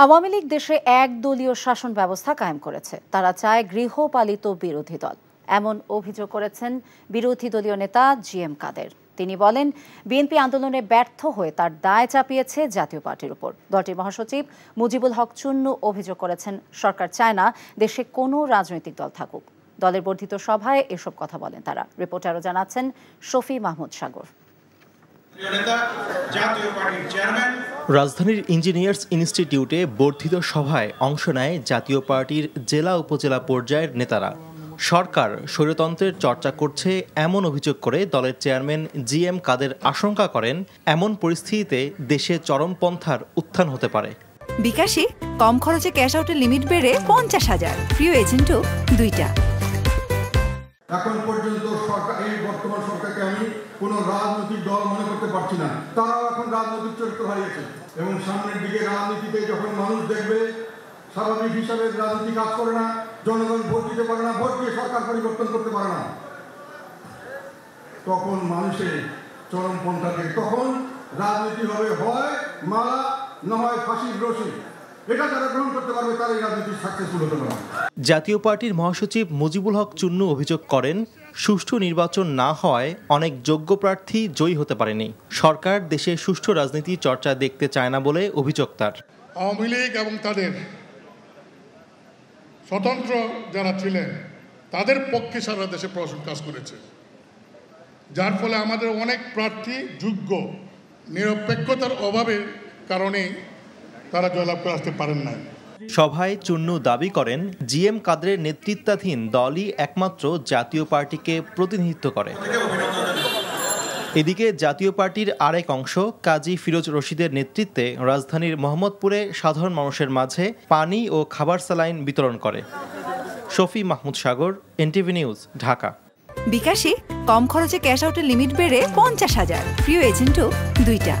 আওয়ামী লীগ দেশে একদলীয় শাসন ব্যবস্থা কায়েম করেছে। তারা চায় গৃহপালিত বিরোধী দল, এমন অভিযোগ করেছেন বিরোধী দলীয় নেতা জিএম কাদের। তিনি বলেন, বিএনপি আন্দোলনে ব্যর্থ হয়ে তার দায় চাপিয়েছে জাতীয় পার্টির উপর। দলটির মহাসচিব মুজিবুল হক চুন্নু অভিযোগ করেছেন, সরকার চায় না দেশে কোনো রাজনৈতিক দল থাকুক। দলের বর্ধিত সভায় এসব কথা বলেন তারা। রিপোর্টারও জানাচ্ছেন শফি মাহমুদ সাগর। রাজধানীর ইঞ্জিনিয়ার্স ইনস্টিটিউটে বর্ধিত সভায় অংশ নেয় জাতীয় পার্টির জেলা উপজেলা পর্যায়ের নেতারা। সরকার স্বৈরতন্ত্রের চর্চা করছে এমন অভিযোগ করে দলের চেয়ারম্যান জিএম কাদের আশঙ্কা করেন, এমন পরিস্থিতিতে দেশে চরমপন্থার উত্থান হতে পারে। বিকাশে কম খরচে ক্যাশ আউটের লিমিট বেড়ে 50,000, প্রিয় এজেন্টও 2টা। এখন পর্যন্ত সরকার, এই বর্তমান সরকারকে আমি কোনো রাজনৈতিক দল মনে করতে পারছি না। তারাও এখন রাজনৈতিক চরিত্র হারিয়েছে এবং সামনের দিকে রাজনীতিতে যখন মানুষ দেখবে স্বাভাবিক হিসাবে রাজনীতি কাজ করে না, জনগণ ভোট দিতে পারে না, ভোট দিয়ে সরকার পরিবর্তন করতে পারে না, তখন মানুষের চরমপন্থাকে, তখন রাজনীতি হবে হয় মালা না হয় ফাঁসির রশি। এটা যারা গ্রহণ করতে পারবে তারাই রাজনীতি সাকসেসফুল হতে পারবে। জাতীয় পার্টির মহাসচিব মুজিবুল হক চুন্নু অভিযোগ করেন, সুষ্ঠু নির্বাচন না হওয়ায় অনেক যোগ্য প্রার্থী জয়ী হতে পারেনি। সরকার দেশে সুষ্ঠু রাজনীতি চর্চা দেখতে চায় না বলে অভিযোগ তার। আওয়ামী লীগ এবং তাদের স্বতন্ত্র যারা ছিলেন তাদের পক্ষে সারা দেশে প্রশাসন কাজ করেছে, যার ফলে আমাদের অনেক প্রার্থী যোগ্য, নিরপেক্ষতার অভাবের কারণে তারা জয়লাভ করে আসতে পারেন না। সভায় চুন্নু দাবি করেন, জিএম কাদেরের নেতৃত্বাধীন দলই একমাত্র জাতীয় পার্টিকে প্রতিনিধিত্ব করে। এদিকে জাতীয় পার্টির আরেক অংশ কাজী ফিরোজ রশিদের নেতৃত্বে রাজধানীর মোহাম্মদপুরে সাধারণ মানুষের মাঝে পানি ও খাবার স্যালাইন বিতরণ করে। শফি মাহমুদ সাগর, এনটিভি নিউজ, ঢাকা। বিকাশে কম খরচে ক্যাশ আউটের লিমিট বেড়ে 50,000, প্রিয় এজেন্টও 2টা।